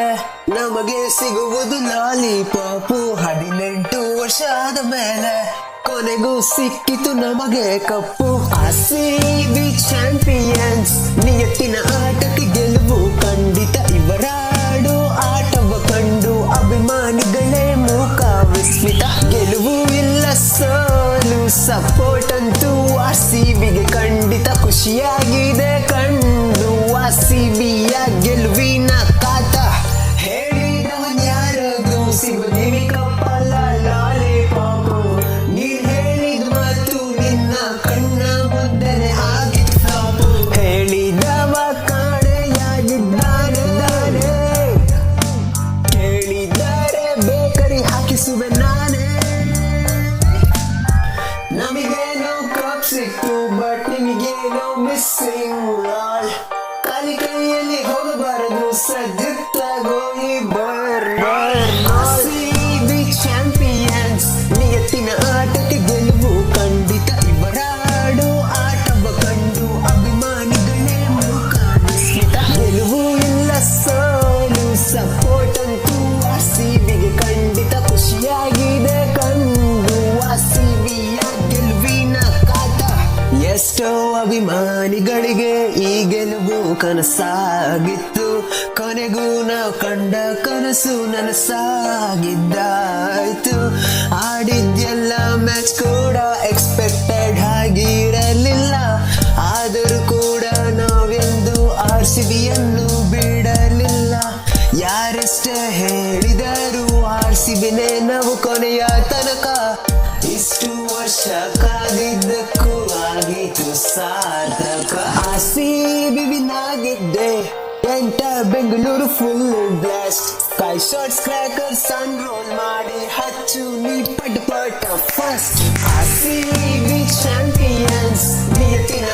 ಮೇಲೆ ನಮಗೆ ಸಿಗುವುದು ಲಾಲಿಪಾಪು. 18 ವರ್ಷ ಆದ ಮೇಲೆ ಕೊನೆಗೂ ಸಿಕ್ಕಿತು ನಮಗೆ ಕಪ್ಪು. RCB ಚಾಂಪಿಯನ್ಸ್, ನಿಯತ್ತಿನ ಆಟಕ್ಕೆ ಗೆಲುವು ಖಂಡಿತ. ಇವರಾಡು ಆಟವ ಕಂಡು ಅಭಿಮಾನಿಗಳೇ ಮೂಕ ವಿಸ್ಮಿತ. ಗೆಲುವು ಇಲ್ಲ ಸೋಲು, ಸಪೋರ್ಟ್ ಅಂತೂ RCBಗೆ ಖಂಡಿತ. ಖುಷಿಯಾಗಿದೆ ಕಂಡು RCBಯ ಗೆಲುವಿನ ಕಾತ. ಹೇಳಿದವನ್ಯಾರದು ಸಿಗುದಿವಿ ಕಪ್ಪಲ್ಲ ಲಾಲಿಪಾಪು. ನೀನ್ ಹೇಳಿದ ಮಾತು ನಿನ್ನ ಕಣ್ಣ ಮುಂದೆನೆ ಆಗಿತ್ತು ಫ್ಲಾಪು. ಹೇಳಿದವ ಕಾಣೆಯಾಗಿದ್ದಾನೆ, ಹೇಳಿದರೆ ಬೇಕರಿ ಹಾಕಿಸುವೆ ನಾನೇ. ನಮಗೇನೋ ಕಪ್ ಸಿಕ್ತು ಬಟ್ ನಿಮಗೇನೋ ಮಿಸ್ಸಿಂಗ್ ಲಾಲ್. ಖಾಲಿ ಕೈಯಲ್ಲಿ ಹೋಗಬಾರದು, ಸಜ್ಜುತ್ತಾಗೋ ಈ RCB ಚಾಂಪಿಯನ್ಸ್, ನಿಯತ್ತಿನ ಆಟಕ್ಕೆ ಗೆಲುವು ಖಂಡಿತ. ಇವರಾಡು ಆಟವ ಕಂಡು ಅಭಿಮಾನಿಗಳೇ ಮೂಕ ವಿಸ್ಮಿತ. ಗೆಲುವು ಇಲ್ಲ ಸೋಲು, ಸಪೋರ್ಟ್ ಅಂತೂ RCBಗೆ ಖಂಡಿತ. ಖುಷಿಯಾಗಿದೆ ಕಂಡು RCBಯ ಗೆಲುವಿನ ಕಾತ. ಎಷ್ಟೋ ಅಭಿಮಾನಿಗಳಿಗೆ ಈ ಗೆಲುವು ಕನಸಾಗಿತ್ತು. ಕೊನೆಗೂ ನಾವು ಕಂಡ ಕನಸು ನನಸಾಗಿದ್ದಾಯ್ತು. ಆಡಿದ್ಯೆಲ್ಲ ಮ್ಯಾಚ್ ಕೂಡ ಎಕ್ಸ್ಪೆಕ್ಟೆಡ್ ಆಗಿರಲಿಲ್ಲ. ಆದರೂ ಕೂಡ ನಾವೆಂದು RCBಯನ್ನು ಬಿಡಲಿಲ್ಲ. ಯಾರೆಷ್ಟೇ ಹೇಳಿದರು RCBನೇ ನಾವು ಕೊನೆಯ ತನಕ. ಇಷ್ಟು ವರ್ಷ ಕಾದಿದ್ದಕ್ಕೂ ಆಗಿತ್ತು ಸಾರ್ಥಕ. RCB ವಿನ್ ಆಗಿದ್ದೆ, ಬೆಂಗಳೂರು ಫುಲ್ ಬ್ಲಾಸ್ಟ್. ಕೈ ಶಾಟ್ಸ್ ಕ್ರ್ಯಾಕರ್ ಸನ್ ರೋಲ್ ಮಾಡಿ ಹಚ್ಚು ನೀ ಪಟ್ ಫಸ್ಟ್. RCB champions, ನಿಯತ್ತಿನ